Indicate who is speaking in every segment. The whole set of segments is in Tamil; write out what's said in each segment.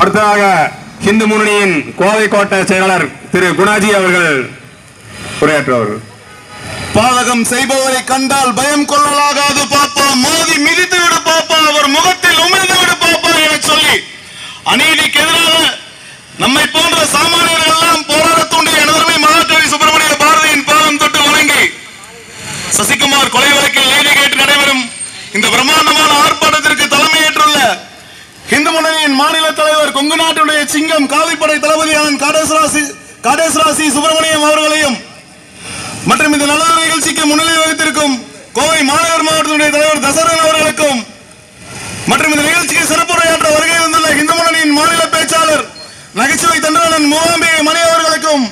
Speaker 1: அடுத்ததாக இந்து முன்னணியின் கோவை கோட்ட செயலாளர் திரு குணாஜி அவர்கள் உரையாற்றுவார்கள்.
Speaker 2: பாதகம் செய்பவரை கண்டால் பயம் கொள்ளலாகாது பாப்பா, மோதி மிதித்து விடு பாப்பா, அவர் முகத்தில் உமிழ்ந்து விடு பாப்பா என சொல்லி அநீதிக்கு எதிராக நம்மை போன்ற சாமானியர்கள் எல்லாம் போராட தூண்டிய எனதருமை மகாகவி சுப்பிரமணிய பாரதியின் பாதம் தொட்டு வணங்கி சசிகுமார் கொலை வழக்கில் நீதி கேட்டு நடைபெறும் இந்த பிரம்மாண்டமான ஆர்ப்பாட்டத்திற்கு தலைமையேற்றுள்ள இந்து முன்னணியின் மாநில தலைவர், கொங்கு நாட்டுடைய சிங்கம், காவிப்படை தளபதியான காடேஸ்வராசி சுப்பிரமணியம் அவர்களையும் மற்றும் இந்த நல்ல நிகழ்ச்சிக்கு முன்னிலை வகித்திருக்கும் கோவை மாநகர் மாவட்டத்தினுடைய தலைவர் தசரன் அவர்களுக்கும் மற்றும் இந்த நிகழ்ச்சிக்கு சிறப்புரையாற்ற வருகை வந்துள்ள இந்து முன்னணியின் மாநில பேச்சாளர் நகைச்சுவை தண்டரன் மூவாம்பிகை மணி அவர்களுக்கும்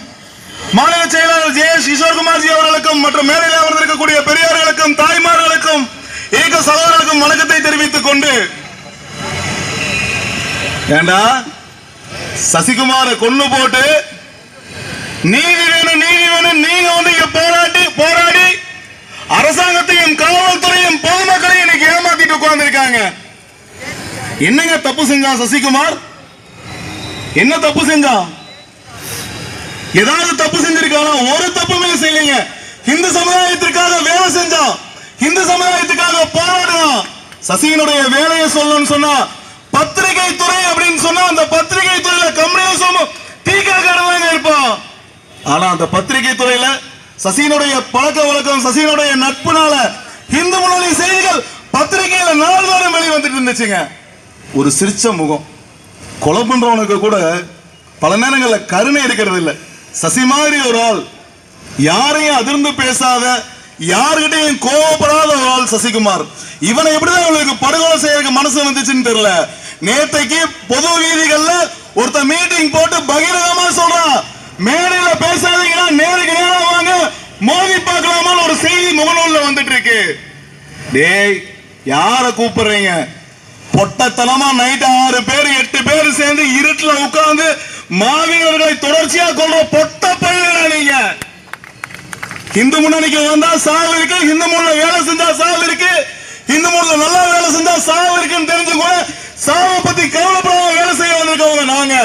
Speaker 2: மாநில செயலாளர் ஜெயேஷ் கிஷோர்குமார்ஜி அவர்களுக்கும் மற்றும் மேடையில் அமர்ந்திருக்கக்கூடிய பெரியார்களுக்கும் தாய்மார்களுக்கும் ஏக சகோதரர்களுக்கும் வணக்கத்தை தெரிவித்துக் கொண்டு, ஏண்டா சசிகுமாரை கொன்னு போட்டு நீதி வேணும் நீதி வேணும் நீங்க வந்து போராடி அரசாங்கத்தையும் காவல்துறையும் பொதுமக்களையும் இன்னைக்கு ஏமாத்திட்டு உட்கார்ந்து இருக்காங்க. என்னங்க தப்பு செஞ்சான் சசிகுமார்? என்ன தப்பு செஞ்சான்? ஏதாவது தப்பு செஞ்சிருக்கானா? ஒரு தப்புமே செய்யலைங்க. இந்து சமுதாயத்திற்காக வேலை செஞ்சான், இந்து சமுதாயத்துக்காக போராடுறான். சசியினுடைய வேலையை சொல்லணும்னு சொன்னா பத்திரிகை துறை அப்படின்னு சொன்னா அந்த பத்திரிகை துறையில கம்யூனிசமும் தீக்காக இருப்பான். ஆனா அந்த பத்திரிகை துறையில சசியினுடைய பழக்க வழக்கம், சசியினுடைய நட்புனால இந்து முன்னணி செய்திகள் பத்திரிகையில நாள்தோறும் வெளியே வந்துட்டு இருந்துச்சுங்க. ஒரு சிரிச்ச முகம், கொலை பண்றவனுக்கு கூட பல நேரங்களில் கருணை எடுக்கிறது இல்லை. சசி மாதிரி ஒரு ஆள், யாரையும் அதிர்ந்து பேசாத, யாருகிட்டையும் கோவப்படாத ஒரு ஆள் சசிகுமார். இவனை எப்படிதான் இவனுக்கு படுகொலை செய்யறதுக்கு மனசு வந்துச்சுன்னு தெரியல. நேத்தைக்கு பொது வீதிகள்ல ஒருத்த மீட்டிங் போட்டு பகிரங்கமா சொல்றான், மேடையில பேசாதீங்கன்னா நேருக்கு நேரம் வாங்க, மோதி பார்க்கலாமா ஒரு செய்தி முகநூல்ல வந்துட்டு இருக்கு. டேய், யார கூப்பிடுறீங்க? பொட்டத்தனமா நைட் 6 பேர் 8 பேர் சேர்ந்து இருட்டுல உட்கார்ந்து மாவீரர்களை தொடர்ச்சியா கொள்ற பொட்ட பயிர்களா நீங்க? இந்து முன்னணிக்கு வந்தா சாவு இருக்கு, இந்து முன்னணி வேலை செஞ்சா சாவு இருக்கு, இந்து முன்னணி நல்லா வேலை செஞ்சா சாவு இருக்குன்னு தெரிஞ்சு கூட சாவை பத்தி கவலைப்படாம வேலை செய்ய வந்திருக்கவங்க நாங்க.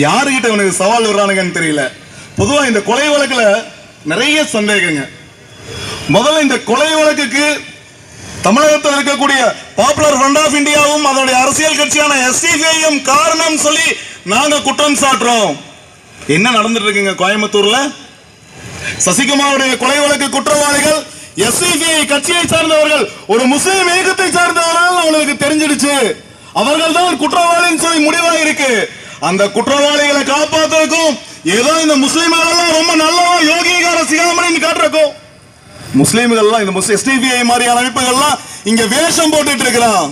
Speaker 2: யாருகிட்ட இவனுக்கு சவால் வர்றானுங்கன்னு தெரியல. பொதுவா இந்த கொலை வழக்குல நிறைய சந்தேகங்க. முதல்ல இந்த கொலை வழக்குக்கு தமிழகத்தில் இருக்கக்கூடிய பாப்புலர் ஃப்ரண்ட் ஆஃப் இந்தியாவும் அதனுடைய அரசியல் கட்சியான எஸ்டிபிஐயும் காரணம் சொல்லி நாங்க குற்றம் சாட்டுறோம். என்ன நடந்துட்டு இருக்குங்க கோயம்புத்தூர்ல? சசிகுமாருடைய கொலை வழக்கு குற்றவாளிகள் எஸ்டிபிஐ கட்சியை சார்ந்தவர்கள், ஒரு முஸ்லிம் இயக்கத்தை சார்ந்தவர்கள் அவங்களுக்கு தெரிஞ்சிடுச்சு. அவர்கள் தான் குற்றவாளின்னு சொல்லி முடிவாக இருக்கு. அந்த குற்றவாளிகளை காப்பாற்றுறதுக்கும் ஏதோ இந்த முஸ்லிம்கள் எல்லாம் ரொம்ப நல்லவா யோகிகார சிகாமணின்னு காட்டுறக்கும் முஸ்லிம்கள் இந்த எஸ்டிபிஐ மாதிரியான அமைப்புகள்லாம் இங்க வேஷம் போட்டுட்டு இருக்கிறான்.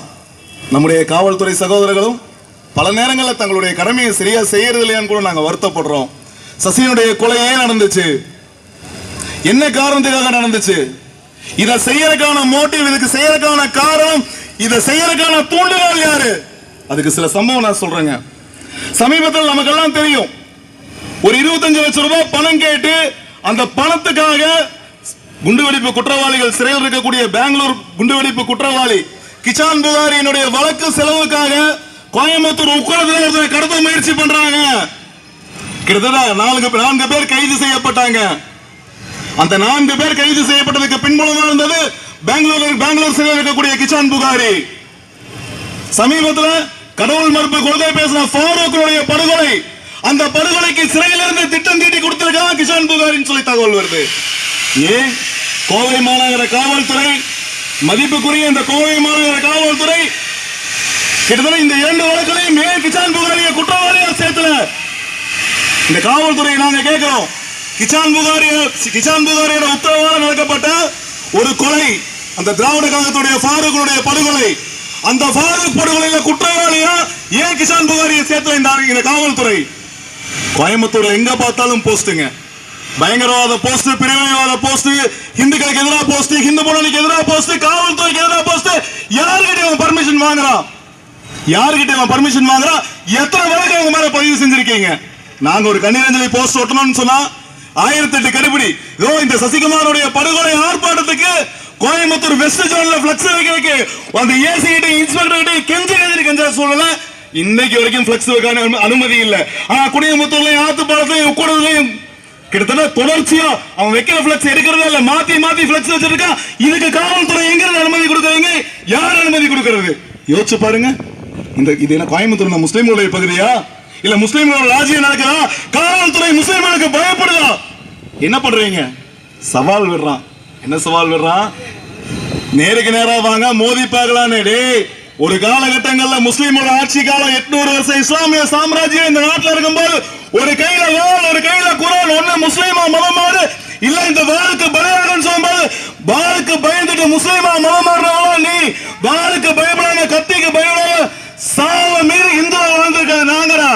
Speaker 2: நம்முடைய காவல்துறை சகோதரர்களும் பல நேரங்களில் தங்களுடைய கடமையை சரியா செய்யறது இல்லையான்னு கூட நாங்க வருத்தப்படுறோம். சசியினுடைய கொலை ஏன் நடந்துச்சு? என்ன காரணத்துக்காக நடந்துச்சு? இதை செய்யறதுக்கான மோட்டிவ், இதுக்கு செய்யறதுக்கான காரணம், இதை செய்யறதுக்கான தூண்டுதல் யாரு? அதுக்கு சில சம்பவம் நான் சொல்றேங்க. சமீபத்தில் நமக்கெல்லாம் தெரியும், ஒரு 25 லட்சம் ரூபாய் பணம் கேட்டு அந்த பணத்துக்காக குண்டுவெடிப்பு குற்றவாளிகள் சிறையில் இருக்கக்கூடிய பெங்களூர் குண்டுவெடிப்பு குற்றவாளி கிஷான் புகாரியினுடைய வழக்கு செலவுக்காக கோயம்புத்தூர் உக்கடத்துல கடத்த முயற்சி பண்றாங்க. கிட்டத்தட்ட 4 பேர் கைது செய்யப்பட்டாங்க. அந்த 4 பேர் கைது செய்யப்பட்டதுக்கு பின்புலமா இருந்தது பெங்களூர் சிறையில் இருக்கக்கூடிய கிஷான் புகாரி. சமீபத்தில் கடவுள் மறுப்பு கொள்கை பேசின ஃபாரூக்குடைய படுகொலை, அந்த படுகொலைக்கு சிறையிலிருந்து திட்டம் தீட்டி கொடுத்திருக்காங்க கிஷான் புகாரின்னு சொல்லி தகவல் வருது. ஏன் கோவை மாநகர காவல்துறை, மதிப்புக்குரிய இந்த கோவை மாநகர காவல்துறை கிட்டத்தட்ட இந்த 2 வழக்குகளையும் ஏன் கிஷான் புகாரியை குற்றவாளியா சேர்த்துல? இந்த காவல்துறை நாங்க கேட்கிறோம், கிஷான் புகாரியோட உத்தரவாக நடக்கப்பட்ட ஒரு கொலை, அந்த திராவிட கழகத்துடைய ஃபாரூக்குடைய படுகொலை, அந்த ஃபாரூக் படுகொலையில குற்றவாளியா ஏன் கிஷான் புகாரியை சேர்த்துல இந்த காவல்துறை? கோயம்புத்தூர்ல எங்க பார்த்தாலும் போஸ்டுங்க, பயங்கரவாத போஸ்ட், பிரிவினைவாத போஸ்ட், இந்துக்களுக்கு எதிராக போஸ்ட், இந்து முன்னணிக்கு எதிராக போஸ்ட், காவல்துறைக்கு எதிராக போஸ்ட். யாருக்கிட்ட பர்மிஷன் வாங்குறான்? யாருக்கிட்ட பர்மிஷன் வாங்குறான்? எத்தனை வழக்கு அவங்க மேல பதிவு செஞ்சிருக்கீங்க? நாங்க ஒரு கண்ணீரஞ்சலி போஸ்ட் ஒட்டணும்னு சொன்னா 1008 கடுபிடி. இந்த சசிகுமாருடைய படுகொலை ஆர்ப்பாட்டத்துக்கு கோயம்புத்தூர் வெஸ்ட் ஜோன்ல பிளக்ஸ் வைக்கிறதுக்கு அந்த ஏசி கிட்ட இன்ஸ்பெக்டர் கிட்ட கெஞ்ச சூழல இன்னைக்கு வரைக்கும் பிளக்ஸ் வைக்க அனுமதி இல்ல. ஆனா குடியமுத்தூர்லயும் ஆத்துப்பாலத்தையும் உக்கூடலையும் கிட்டத்தட்ட தொடர்ச்சியா அவன் வைக்கிற பிளக்ஸ் எடுக்கிறதே இல்ல, மாத்தி மாத்தி பிளக்ஸ் வச்சிருக்கான். இதுக்கு காவல்துறை எங்க அனுமதி கொடுக்கறீங்க? யார் அனுமதி கொடுக்கறது? யோசிச்சு பாருங்க. இது என்ன கோயம்புத்தூர் முஸ்லிம்களுடைய பகுதியா இல்ல முஸ்லிம்களோட ராஜ்யம் நடக்குதா? காவல்துறை முஸ்லிம்களுக்கு பயப்படுதா? என்ன பண்றீங்க? சவால் விடுறான். என்ன சவால் விடுறான்? நேருக்கு நேரா வாங்க மோதி பார்க்கலான்னு. டேய், ஒரு காலகட்டங்கள்ல முஸ்லிமோட ஆட்சி காலம் 800 வருஷம் இஸ்லாமிய சாம்ராஜ்யம் இந்த நாட்டில் இருக்கும்போது ஒரு கையில வாள் ஒரு கையில குரான், ஒண்ணு முஸ்லிமா மதமாறு இல்ல இந்த வாளுக்கு பலியாகன்னு சொல்லும்போது வாளுக்கு பயந்துட்டு முஸ்லிமா மதமாறுறவா நீ? வாளுக்கு பயப்படாம கத்திக்கு பயப்படாம சாவ மீறி இந்துவா வாழ்ந்திருக்கிறது நாங்கடா.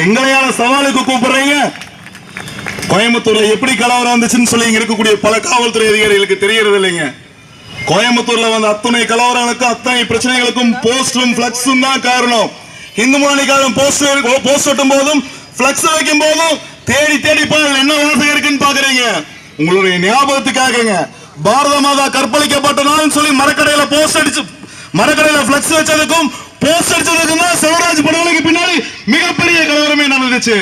Speaker 2: எங்களையால சவாலுக்கு கூப்பிடுறீங்க? கோயம்புத்தூர்ல எப்படி கலவரம் வந்துச்சுன்னு சொல்லி இங்க இருக்கக்கூடிய பல காவல்துறை அதிகாரிகளுக்கு தெரியறது இல்லைங்க. கோயம்புத்தூர்ல வந்த அத்தனை கலவரங்களுக்கும் அத்தனை பிரச்சனைகளுக்கும் போஸ்டரும் பிளக்ஸும் தான் காரணம். இந்து முன்னணிக்காரன் போஸ்ட் ஒட்டும் போதும் பிளக்ஸ் வைக்கும் போதும் தேடி தேடி பாருங்க என்ன வாசகம் இருக்குன்னு பாக்குறீங்க. உங்களுடைய ஞாபகத்துக்காக பாரத மாதா கற்பழிக்கப்பட்ட நாள் சொல்லி மரக்கடையில போஸ்ட் அடிச்சு மரக்கடையில பிளக்ஸ் வச்சதுக்கும் போஸ்ட் அடிச்சதுக்கும் தான் சிவராஜ் படுகொலைக்கு பின்னாடி மிகப்பெரிய கலவரமே நடந்துச்சு.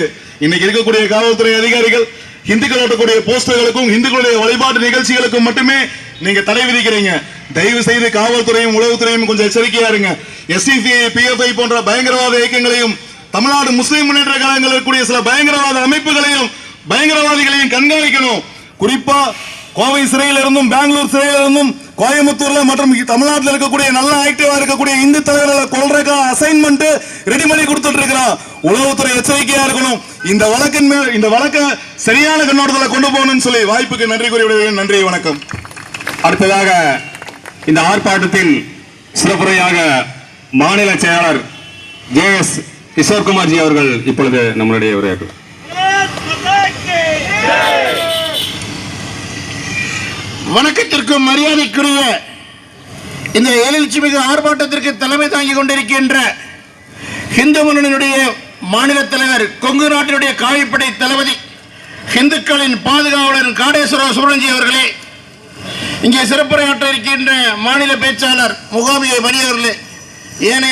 Speaker 2: இன்னைக்கு இருக்கக்கூடிய காவல்துறை அதிகாரிகள் இந்துக்கள் ஓட்டக்கூடிய போஸ்டர்களுக்கும் இந்துக்களுடைய வழிபாட்டு நிகழ்ச்சிகளுக்கும் மட்டுமே நீங்க தடை விதிக்கிறீங்க. தயவு செய்து காவல்துறையும் உளவுத்துறையும் கொஞ்சம் எச்சரிக்கையா இருங்க. எஸ்டிபிஐ பிஎஃப்ஐ போன்ற பயங்கரவாத இயக்கங்களையும் தமிழ்நாடு முஸ்லிம் முன்னேற்ற கழகங்கள் இருக்கக்கூடிய சில பயங்கரவாத அமைப்புகளையும் பயங்கரவாதிகளையும் கண்காணிக்கணும். குறிப்பா கோவை சிறையில் இருந்தும் பெங்களூர் சிறையில் இருந்தும் கோயம்புத்தூர்ல மற்றும் தமிழ்நாட்டில் இருக்கக்கூடிய நல்ல ஆக்டிவா இருக்கக்கூடிய இந்து தலைவர்களை கொள்றதுக்கு அசைன்மெண்ட் ரெடி பண்ணி கொடுத்துட்டு இருக்கிறான். உளவுத்துறை எச்சரிக்கையா இருக்கணும். இந்த வழக்கை சரியான கண்ணோட்டத்தில் கொண்டு போகணும்னு சொல்லி வாய்ப்புக்கு நன்றி கூறி விடுகிறேன். நன்றி, வணக்கம்.
Speaker 1: அடுத்ததாக இந்த ஆர்ப்பாட்டத்தில் சிறப்புரையாக மாநில செயலாளர் JS கிஷோர்குமார்ஜி அவர்கள் இப்பொழுது நம்மளுடைய உரையாற்றுவார்.
Speaker 3: வணக்கத்திற்கும் மரியாதைக்குரிய இந்த எழுச்சி மிகு ஆர்ப்பாட்டத்திற்கு தலைமை தாங்கிக் கொண்டிருக்கின்ற இந்து முன்னணியினுடைய மாநில தலைவர், கொங்கு நாட்டினுடைய காவிப்படை தளபதி, இந்துக்களின் பாதுகாவலர் காடேஸ்வர சுப்ரமணியன் அவர்களே, இங்கே சிறப்புரையாற்ற இருக்கின்ற மாநில பேச்சாளர் முகாமியை மணி அவர்களே, ஏனைய